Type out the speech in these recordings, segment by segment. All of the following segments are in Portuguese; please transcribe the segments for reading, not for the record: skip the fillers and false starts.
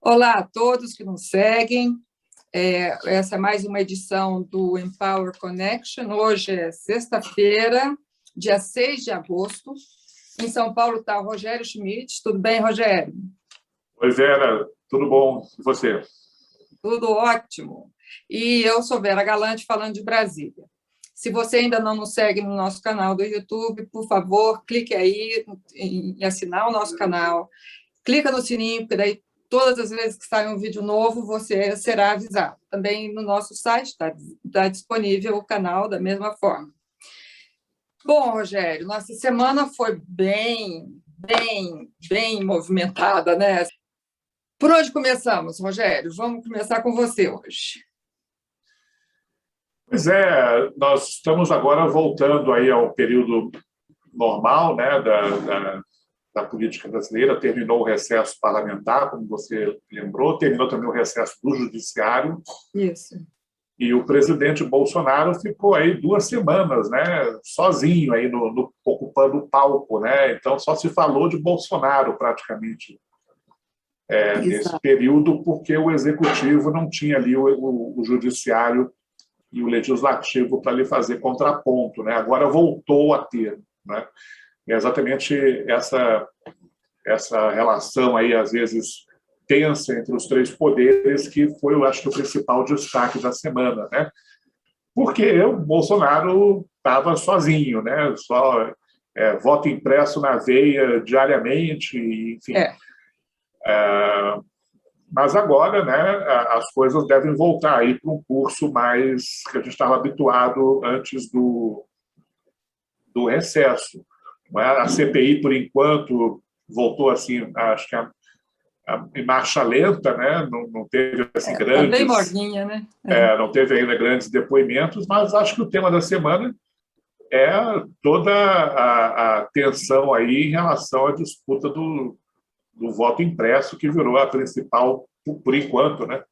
Olá a todos que nos seguem. Essa é mais uma edição do Empower Connection. Hoje é sexta-feira, dia 6 de agosto. Em São Paulo está o Rogério Schmidt. Tudo bem, Rogério? Oi, Vera. Tudo bom? E você? Tudo ótimo. E eu sou Vera Galante, falando de Brasília. Se você ainda não nos segue no nosso canal do YouTube, por favor, clique aí em assinar o nosso canal. Clica no sininho, porque daí todas as vezes que sai um vídeo novo, você será avisado. Também no nosso site está disponível o canal da mesma forma. Bom, Rogério, nossa semana foi bem movimentada, né? Por onde começamos, Rogério? Vamos começar com você hoje. Pois é, nós estamos agora voltando aí ao período normal, né, da política brasileira. Terminou o recesso parlamentar, como você lembrou, terminou também o recesso do judiciário. Isso. E o presidente Bolsonaro ficou aí 2 semanas, né, sozinho aí ocupando o palco, né? Então só se falou de Bolsonaro praticamente nesse período, porque o executivo não tinha ali o judiciário e o legislativo para lhe fazer contraponto, né? Agora voltou a ter, né? É exatamente essa relação aí, às vezes, tensa entre os 3 poderes, que foi, eu acho, o principal destaque da semana, né? Porque o Bolsonaro estava sozinho, né? Só voto impresso na veia diariamente, enfim. Mas agora, né, as coisas devem voltar aí para um curso mais que a gente estava habituado antes do recesso. A CPI, por enquanto, voltou assim, acho que em marcha lenta, né? Não teve assim, grandes. Tá bem morninha, né? Não teve ainda grandes depoimentos, mas acho que o tema da semana é toda a tensão aí em relação à disputa do voto impresso, que virou a principal, por enquanto, né?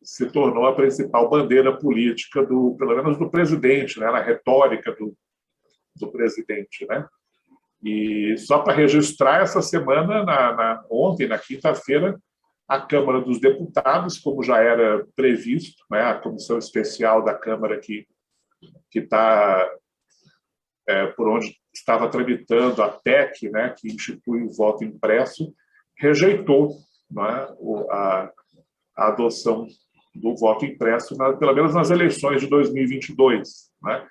Se tornou a principal bandeira política pelo menos do presidente, né? Na retórica do presidente, né? E só para registrar, essa semana, ontem, na quinta-feira, a Câmara dos Deputados, como já era previsto, né? A comissão especial da Câmara que está por onde estava tramitando a PEC, né? Que institui o voto impresso, rejeitou, né, a adoção do voto impresso, pelo menos nas eleições de 2022, né?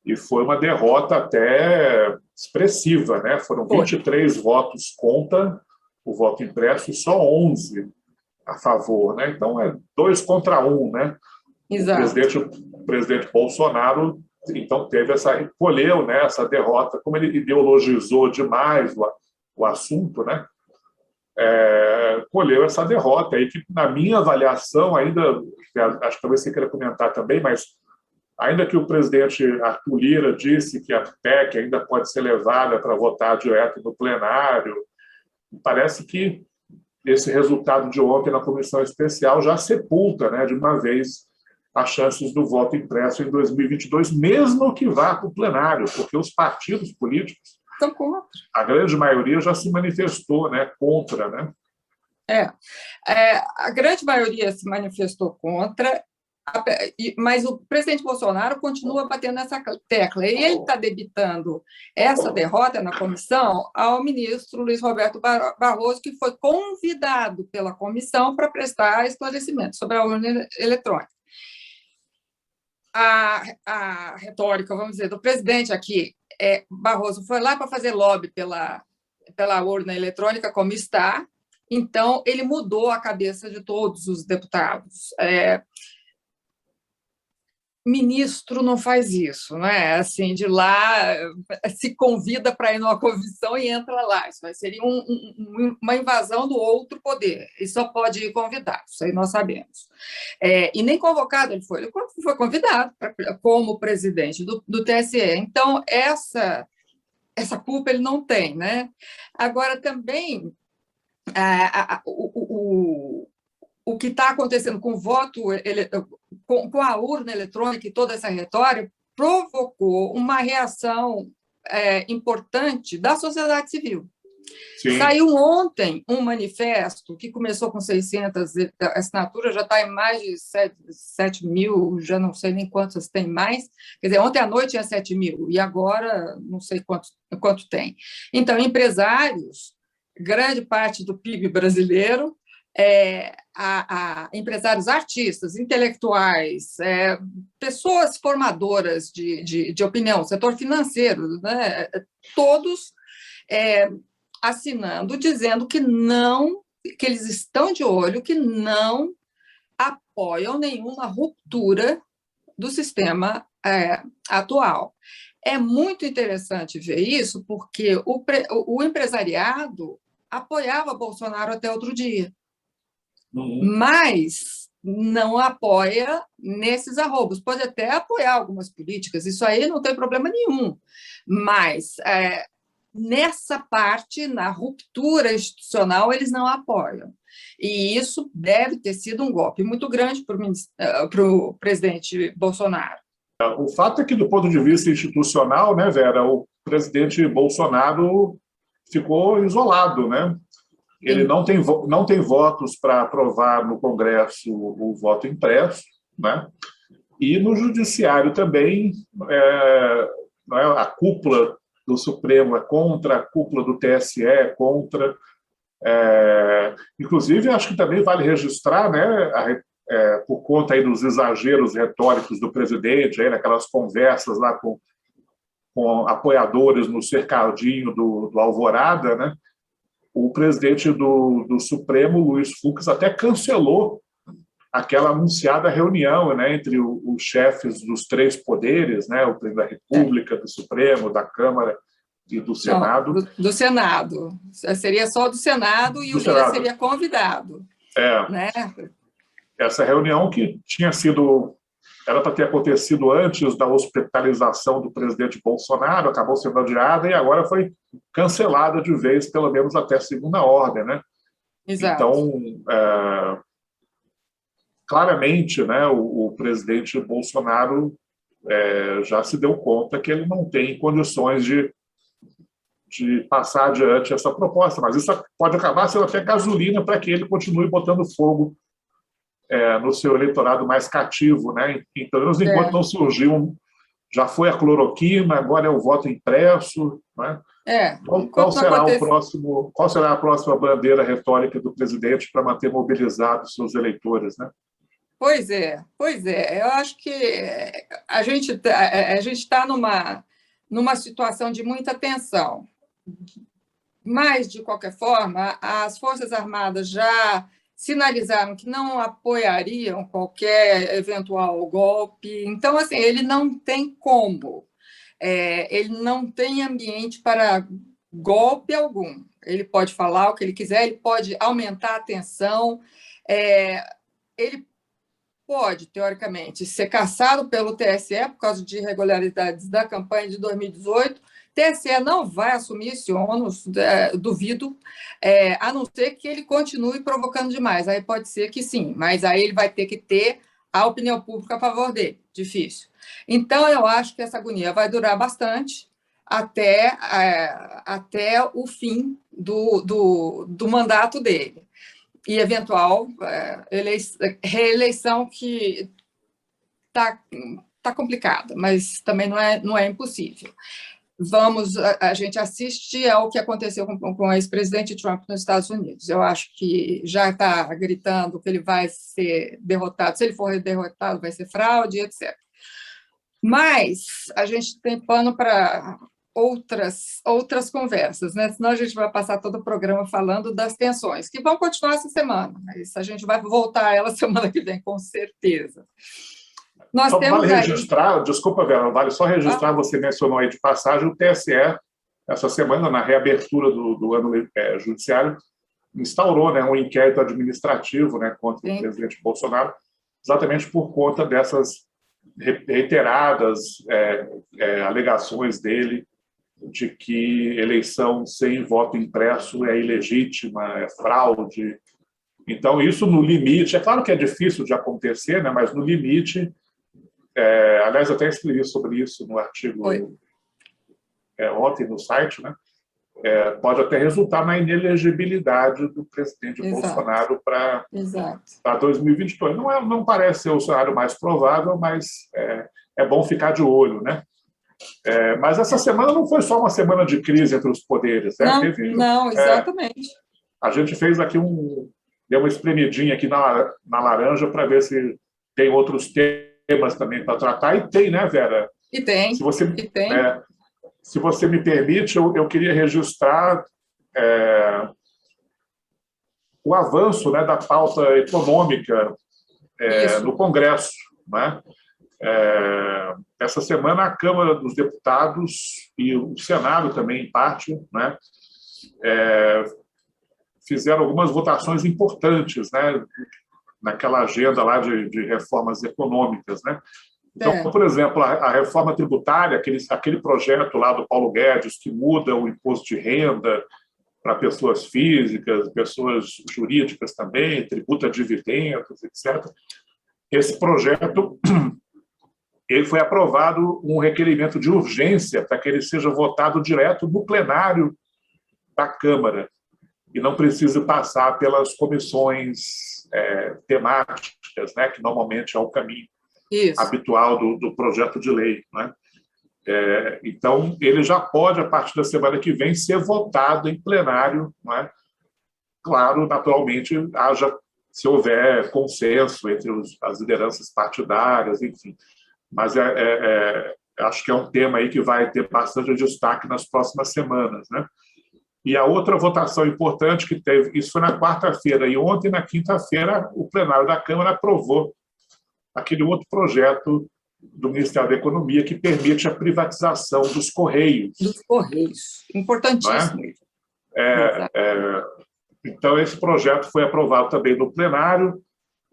E foi uma derrota até expressiva, né? Foram 23 votos contra o voto impresso e só 11 a favor, né? Então é 2 contra 1, né? Exato. O presidente Bolsonaro então colheu, né, essa derrota, como ele ideologizou demais o assunto, né? Colheu essa derrota aí, que na minha avaliação ainda, acho que talvez você queira comentar também, mas ainda que o presidente Arthur Lira disse que a PEC ainda pode ser levada para votar direto no plenário, parece que esse resultado de ontem na comissão especial já sepulta, né, de uma vez as chances do voto impresso em 2022, mesmo que vá para o plenário, porque os partidos políticos, estão contra. A grande maioria já se manifestou, né, contra, né? A grande maioria se manifestou contra, mas o presidente Bolsonaro continua batendo nessa tecla. E ele está debitando essa derrota na comissão ao ministro Luiz Roberto Barroso, que foi convidado pela comissão para esclarecimento sobre a urna eletrônica. A retórica, vamos dizer, do presidente aqui, Barroso foi lá para fazer lobby pela urna eletrônica, como está, então ele mudou a cabeça de todos os deputados. Ministro não faz isso, né? Assim, de lá se convida para ir numa comissão e entra lá. Isso seria uma invasão do outro poder. E só pode ir convidado, isso aí nós sabemos. E nem convocado ele foi convidado como presidente do TSE. Então, essa culpa ele não tem, né? Agora, também, o que está acontecendo com o voto, com a urna eletrônica e toda essa retórica, provocou uma reação importante da sociedade civil. Sim. Saiu ontem um manifesto que começou com 600 assinaturas, já está em mais de 7 mil, já não sei nem quantas tem mais. Quer dizer, ontem à noite tinha 7 mil, e agora não sei quanto tem. Então, empresários, grande parte do PIB brasileiro, empresários artistas, intelectuais, pessoas formadoras de opinião, setor financeiro, né? Todos assinando, dizendo que não, que eles estão de olho, que não apoiam nenhuma ruptura do sistema atual. É muito interessante ver isso, porque o empresariado apoiava Bolsonaro até outro dia, mas não apoia nesses arroubos. Pode até apoiar algumas políticas, isso aí não tem problema nenhum, mas nessa parte, na ruptura institucional, eles não apoiam. E isso deve ter sido um golpe muito grande para o presidente Bolsonaro. O fato é que, do ponto de vista institucional, né, Vera, o presidente Bolsonaro ficou isolado, né? Ele não tem votos para aprovar no Congresso o voto impresso, né? E no Judiciário também, a cúpula do Supremo é contra, a cúpula do TSE é contra. Inclusive, acho que também vale registrar, né, por conta aí dos exageros retóricos do presidente, aí, naquelas conversas lá com apoiadores no cercadinho do Alvorada, né, o presidente do Supremo, Luiz Fux, até cancelou aquela anunciada reunião, né, entre os chefes dos três poderes, né, o presidente da República, do Supremo, da Câmara e do Senado. Não, do Senado. Seria só do Senado e o Lira seria convidado. Né? Essa reunião que era para ter acontecido antes da hospitalização do presidente Bolsonaro, acabou sendo adiada e agora foi cancelada de vez, pelo menos até segunda ordem, né? Exato. Então, claramente, né, o presidente Bolsonaro já se deu conta que ele não tem condições de passar adiante essa proposta, mas isso pode acabar sendo até gasolina para que ele continue botando fogo no seu eleitorado mais cativo, né? Então, enquanto não surgiu, já foi a cloroquina, agora é o voto impresso, né? Qual será a próxima bandeira retórica do presidente para manter mobilizados seus eleitores, né? Pois é. Eu acho que a gente está numa situação de muita tensão. Mas, de qualquer forma, as Forças Armadas já sinalizaram que não apoiariam qualquer eventual golpe. Então, assim, ele não tem como. Ele não tem ambiente para golpe algum. Ele pode falar o que ele quiser, ele pode aumentar a tensão, ele pode, teoricamente, ser cassado pelo TSE por causa de irregularidades da campanha de 2018. TSE não vai assumir esse ônus, duvido, a não ser que ele continue provocando demais. Aí pode ser que sim, mas aí ele vai ter que ter a opinião pública a favor dele. Difícil. Então, eu acho que essa agonia vai durar bastante até o fim do mandato dele. E eventual reeleição que está complicada, mas também não é impossível. A gente assiste ao que aconteceu com o ex-presidente Trump nos Estados Unidos. Eu acho que já está gritando que ele vai ser derrotado. Se ele for derrotado, vai ser fraude, etc. Mas a gente tem pano para outras conversas, né? Senão a gente vai passar todo o programa falando das tensões, que vão continuar essa semana, mas a gente vai voltar a ela semana que vem, com certeza. Nós temos vale registrar, desculpa, Vera, vale só registrar, você mencionou aí de passagem, o TSE, essa semana, na reabertura do ano judiciário, instaurou, né, um inquérito administrativo, né, contra o presidente Bolsonaro, exatamente por conta dessas reiteradas alegações dele de que eleição sem voto impresso é ilegítima, é fraude. Então, isso no limite, é claro que é difícil de acontecer, né, mas no limite, aliás, eu até escrevi sobre isso no artigo ontem no site, né, pode até resultar na inelegibilidade do presidente Exato. Bolsonaro para Exato. 2022. Não parece ser o cenário mais provável, mas é bom ficar de olho, né? Mas essa semana não foi só uma semana de crise entre os poderes, né? Não, exatamente. A gente fez aqui deu uma espremidinha aqui na laranja para ver se tem outros temas também para tratar, e tem, né, Vera? E tem. Se você me permite, eu queria registrar o avanço, né, da pauta econômica no Congresso, né? Essa semana a Câmara dos Deputados e o Senado também, em parte, né, fizeram algumas votações importantes, né, naquela agenda lá de reformas econômicas, né? Então, por exemplo, a reforma tributária, aquele projeto lá do Paulo Guedes que muda o imposto de renda para pessoas físicas, pessoas jurídicas também, tributa dividendos, etc. Esse projeto ele foi aprovado um requerimento de urgência para que ele seja votado direto no plenário da Câmara e não precise passar pelas comissões temáticas, né, que normalmente é o caminho habitual do projeto de lei, né? Então, ele já pode, a partir da semana que vem, ser votado em plenário, né? Claro, naturalmente, se houver consenso entre as lideranças partidárias, enfim. Mas acho que é um tema aí que vai ter bastante destaque nas próximas semanas, né? E a outra votação importante que teve, isso foi na quarta-feira, e ontem, na quinta-feira, o plenário da Câmara aprovou aquele outro projeto do Ministério da Economia que permite a privatização dos Correios. Dos Correios, importantíssimo. Então, esse projeto foi aprovado também no plenário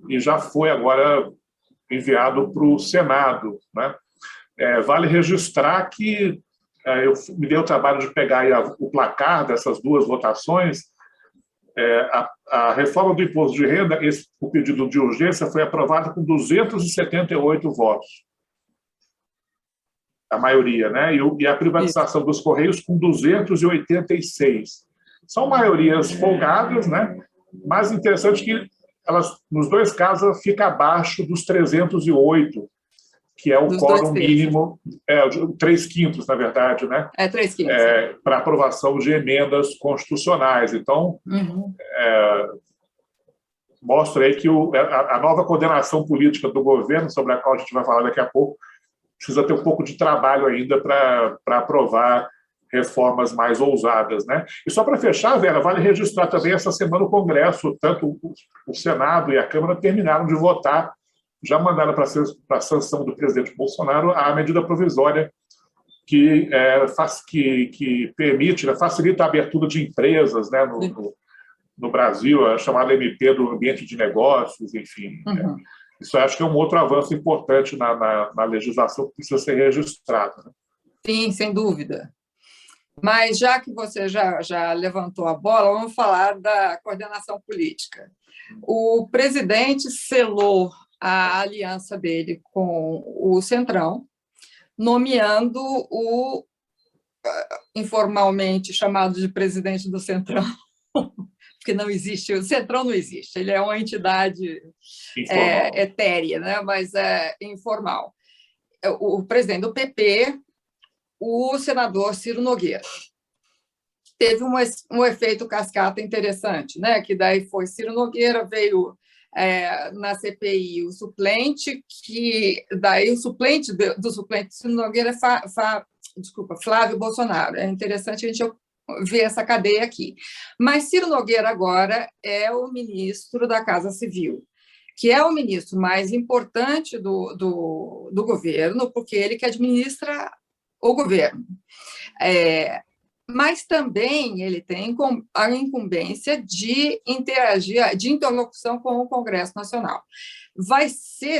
e já foi agora enviado para o Senado, né? Vale registrar que eu me dei o trabalho de pegar aí o placar dessas duas votações. A reforma do imposto de renda, o pedido de urgência foi aprovado com 278 votos, a maioria, né? E a privatização dos Correios com 286. São maiorias folgadas, né? Mas interessante que nos dois casos, fica abaixo dos 308, que é o quórum mínimo, 3/5, na verdade, né? 3/5. Para aprovação de emendas constitucionais. Então, mostra aí que a nova coordenação política do governo, sobre a qual a gente vai falar daqui a pouco, precisa ter um pouco de trabalho ainda para aprovar reformas mais ousadas, né? E só para fechar, Vera, vale registrar também essa semana o Congresso, tanto o Senado e a Câmara terminaram de votar, já mandaram para a sanção do presidente Bolsonaro a medida provisória que permite, né, facilita a abertura de empresas, né, no Brasil, a chamada MP do Ambiente de Negócios, enfim. Isso acho que é um outro avanço importante na legislação que precisa ser registrado, né? Sim, sem dúvida. Mas, já que você já levantou a bola, vamos falar da coordenação política. O presidente selou a aliança dele com o Centrão, nomeando o informalmente chamado de presidente do Centrão, porque não existe, o Centrão não existe, ele é uma entidade etérea, né? Mas é informal. O presidente do PP, o senador Ciro Nogueira. Teve um efeito cascata interessante, né? Que daí foi Ciro Nogueira, veio na CPI o suplente, que daí o suplente do suplente Ciro Nogueira é Flávio Bolsonaro. É interessante a gente ver essa cadeia aqui. Mas Ciro Nogueira agora é o ministro da Casa Civil, que é o ministro mais importante do governo, porque ele que administra o governo. Mas também ele tem a incumbência de interagir, de interlocução com o Congresso Nacional.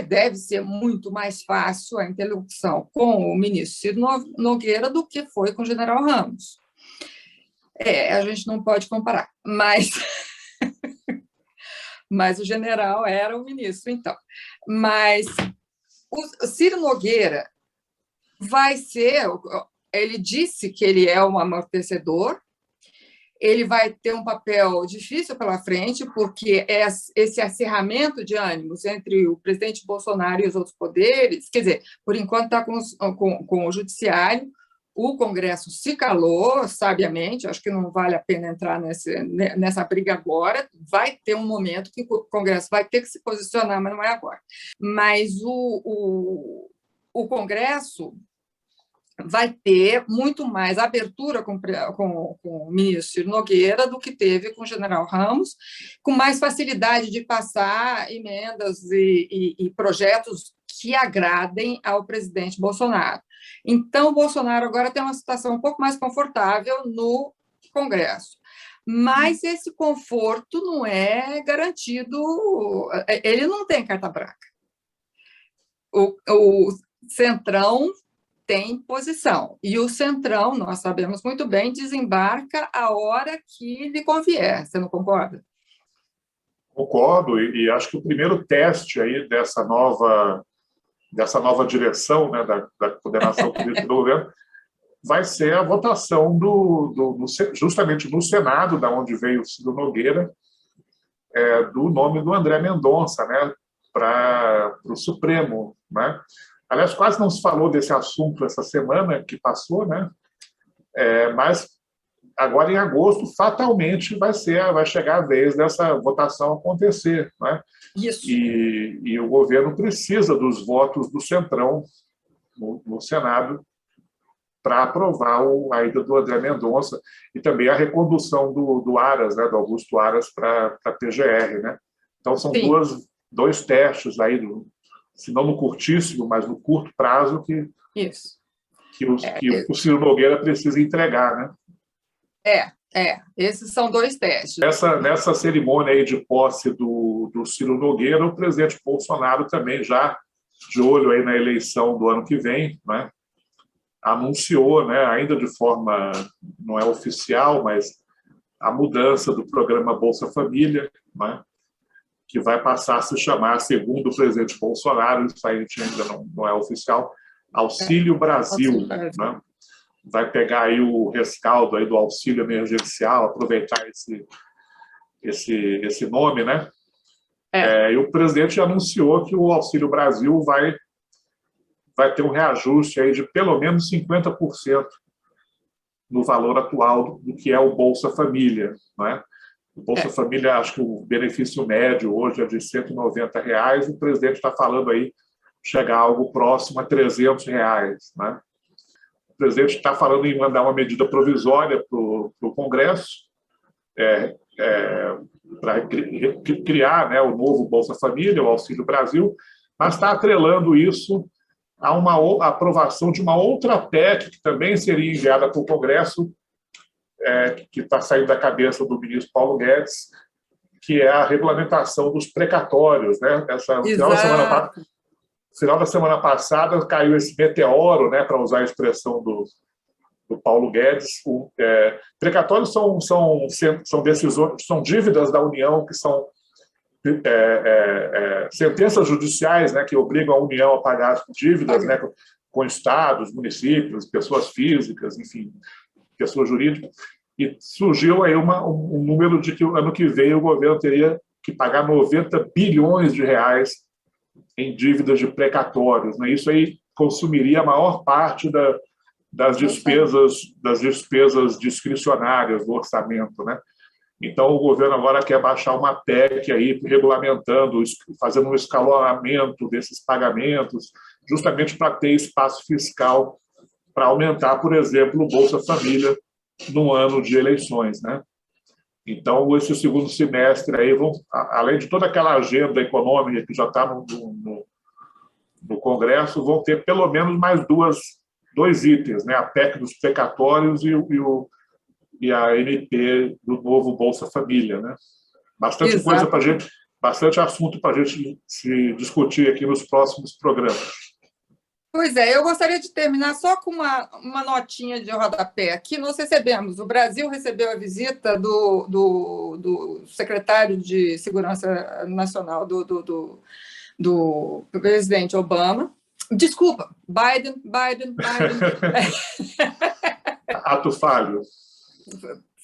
Deve ser muito mais fácil a interlocução com o ministro Ciro Nogueira do que foi com o general Ramos. A gente não pode comparar, mas o general era o ministro, então. Mas o Ciro Nogueira vai ser... Ele disse que ele é um amortecedor, ele vai ter um papel difícil pela frente, porque esse acirramento de ânimos entre o presidente Bolsonaro e os outros poderes, quer dizer, por enquanto está com o judiciário, o Congresso se calou sabiamente, acho que não vale a pena entrar nessa briga agora, vai ter um momento que o Congresso vai ter que se posicionar, mas não é agora. Mas o Congresso vai ter muito mais abertura com o ministro Ciro Nogueira do que teve com o general Ramos, com mais facilidade de passar emendas e projetos que agradem ao presidente Bolsonaro. Então, o Bolsonaro agora tem uma situação um pouco mais confortável no Congresso. Mas esse conforto não é garantido, ele não tem carta branca. O Centrão tem posição, e o Centrão, nós sabemos muito bem, desembarca a hora que lhe convier. Você não concorda? Concordo, e acho que o primeiro teste aí dessa nova direção, né, da coordenação política do governo vai ser a votação justamente no Senado, da onde veio o Ciro Nogueira, do nome do André Mendonça, né, para o Supremo, né? Aliás, quase não se falou desse assunto essa semana que passou, né? Mas agora, em agosto, fatalmente vai chegar a vez dessa votação acontecer, né? Isso. E o governo precisa dos votos do Centrão no Senado para aprovar a ida do André Mendonça e também a recondução do Aras, né, do Augusto Aras, para a PGR, né? Então, são dois testes aí, se não no curtíssimo, mas no curto prazo, que o Ciro Nogueira precisa entregar, né? Esses são dois testes. Nessa cerimônia aí de posse do Ciro Nogueira, o presidente Bolsonaro também, já de olho aí na eleição do ano que vem, né, anunciou, né, ainda de forma não é oficial, mas a mudança do programa Bolsa Família, né, que vai passar a se chamar, segundo o presidente Bolsonaro, isso aí ainda não é oficial, Auxílio Brasil, né? Vai pegar aí o rescaldo aí do auxílio emergencial, aproveitar esse nome, né? E o presidente anunciou que o Auxílio Brasil vai ter um reajuste aí de pelo menos 50% no valor atual do que é o Bolsa Família, né? O Bolsa Família, acho que o benefício médio hoje é de R$ 190, o presidente está falando aí chegar a algo próximo a R$ 300, né? O presidente está falando em mandar uma medida provisória para o Congresso para criar, né, o novo Bolsa Família, o Auxílio Brasil, mas está atrelando isso a uma aprovação de uma outra PEC que também seria enviada para o Congresso, que está saindo da cabeça do ministro Paulo Guedes, que é a regulamentação dos precatórios, né? Final da semana passada caiu esse meteoro, né, para usar a expressão do Paulo Guedes. Precatórios são decisões, são dívidas da União que são sentenças judiciais, né, que obrigam a União a pagar as dívidas, né, com estados, municípios, pessoas físicas, enfim, pessoas jurídicas. E surgiu aí um número de que o ano que vem o governo teria que pagar 90 bilhões de reais em dívidas de precatórios, né? Isso aí consumiria a maior parte das despesas discricionárias do orçamento, né? Então, o governo agora quer baixar uma PEC aí, regulamentando, fazendo um escalonamento desses pagamentos, justamente para ter espaço fiscal para aumentar, por exemplo, o Bolsa Família no ano de eleições, né? Então, esse segundo semestre aí, além de toda aquela agenda econômica que já está no Congresso, vão ter pelo menos mais dois itens, né? A PEC dos precatórios e a MP do novo Bolsa Família, né? Bastante coisa para gente, bastante assunto para a gente se discutir aqui nos próximos programas. Pois eu gostaria de terminar só com uma notinha de rodapé. Aqui nós recebemos, o Brasil recebeu a visita do secretário de Segurança Nacional do presidente Obama. Desculpa, Biden. Ato falho.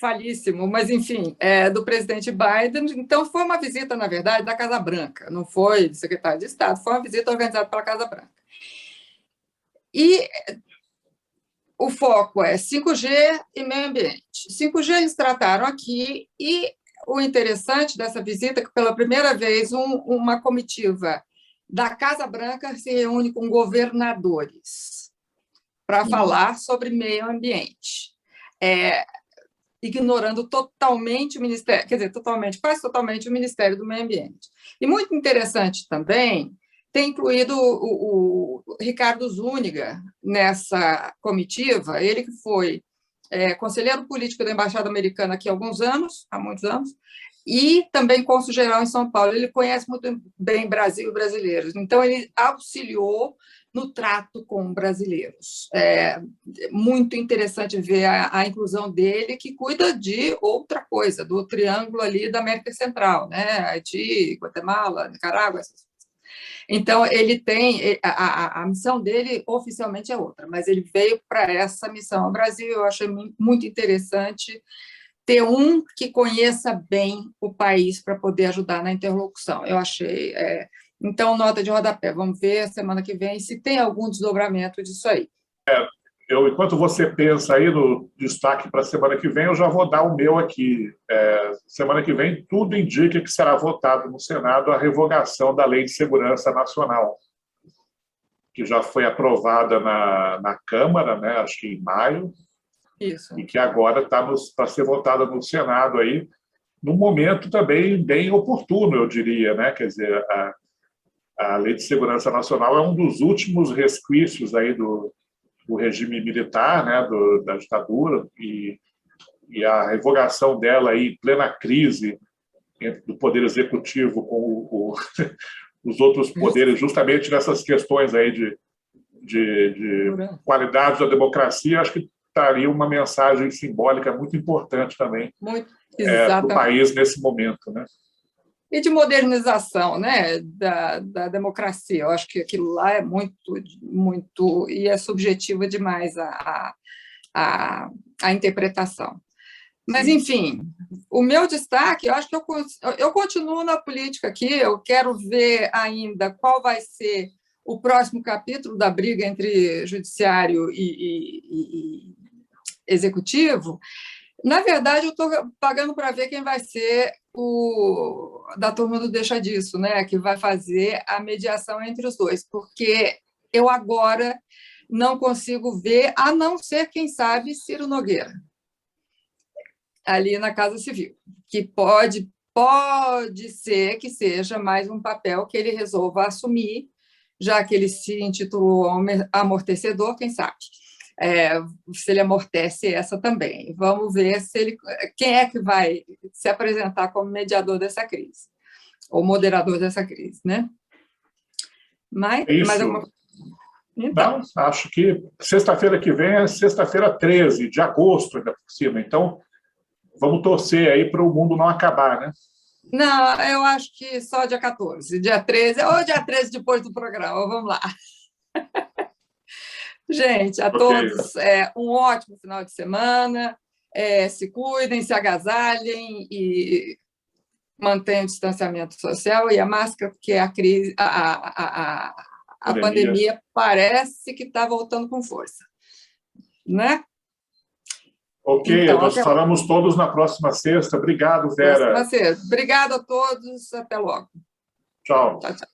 falíssimo, mas, enfim, do presidente Biden. Então, foi uma visita, na verdade, da Casa Branca, não foi do secretário de Estado, foi uma visita organizada pela Casa Branca. E o foco é 5G e meio ambiente. 5G eles trataram aqui, e o interessante dessa visita é que, pela primeira vez, uma comitiva da Casa Branca se reúne com governadores para falar sobre meio ambiente, ignorando totalmente o Ministério, quer dizer, quase totalmente o Ministério do Meio Ambiente. E muito interessante também ter incluído o Ricardo Zúñiga nessa comitiva, ele que foi conselheiro político da Embaixada Americana aqui há muitos anos, e também cônsul-geral em São Paulo. Ele conhece muito bem Brasil e brasileiros, então ele auxiliou no trato com brasileiros. É muito interessante ver a inclusão dele, que cuida de outra coisa, do triângulo ali da América Central, né? Haiti, Guatemala, Nicarágua, essas coisas. Então, ele tem a missão dele oficialmente é outra, mas ele veio para essa missão ao Brasil. Eu achei muito interessante ter um que conheça bem o país para poder ajudar na interlocução. Eu achei. Então, nota de rodapé. Vamos ver semana que vem se tem algum desdobramento disso aí. Enquanto você pensa aí no destaque para a semana que vem, eu já vou dar o meu aqui. Semana que vem, tudo indica que será votado no Senado a revogação da Lei de Segurança Nacional, que já foi aprovada na Câmara, né, acho que em maio, isso, e que agora está para ser votada no Senado aí, num momento também bem oportuno, eu diria, né? Quer dizer, a Lei de Segurança Nacional é um dos últimos resquícios aí do regime militar, né, da ditadura, e a revogação dela aí, em plena crise do Poder Executivo com os outros poderes, justamente nessas questões aí de qualidade da democracia, acho que estaria uma mensagem simbólica muito importante também para o país nesse momento, né? E de modernização, né, da democracia. Eu acho que aquilo lá é muito e é subjetiva demais a interpretação. Mas, enfim, o meu destaque, eu acho que eu continuo na política aqui, eu quero ver ainda qual vai ser o próximo capítulo da briga entre judiciário e executivo. Na verdade, eu estou pagando para ver quem vai ser da turma do Deixa Disso, né? Que vai fazer a mediação entre os dois, porque eu agora não consigo ver, a não ser, quem sabe, Ciro Nogueira, ali na Casa Civil, que pode ser que seja mais um papel que ele resolva assumir, já que ele se intitulou amortecedor, quem sabe. Se ele amortece essa também. Vamos ver quem é que vai se apresentar como mediador dessa crise, ou moderador dessa crise, né? Mais alguma coisa? Então. Não, acho que sexta-feira que vem é sexta-feira 13 de agosto, ainda por cima. Então, vamos torcer aí para o mundo não acabar, né? Não, eu acho que só dia 14. Dia 13, ou dia 13 depois do programa. Vamos lá. Gente, a todos um ótimo final de semana, se cuidem, se agasalhem e mantenham o distanciamento social e a máscara, porque a crise, a pandemia parece que está voltando com força, né? Ok, então, nós falamos todos na próxima sexta. Obrigado, Vera. Próxima sexta. Obrigado a todos, até logo. Tchau. Tchau, tchau.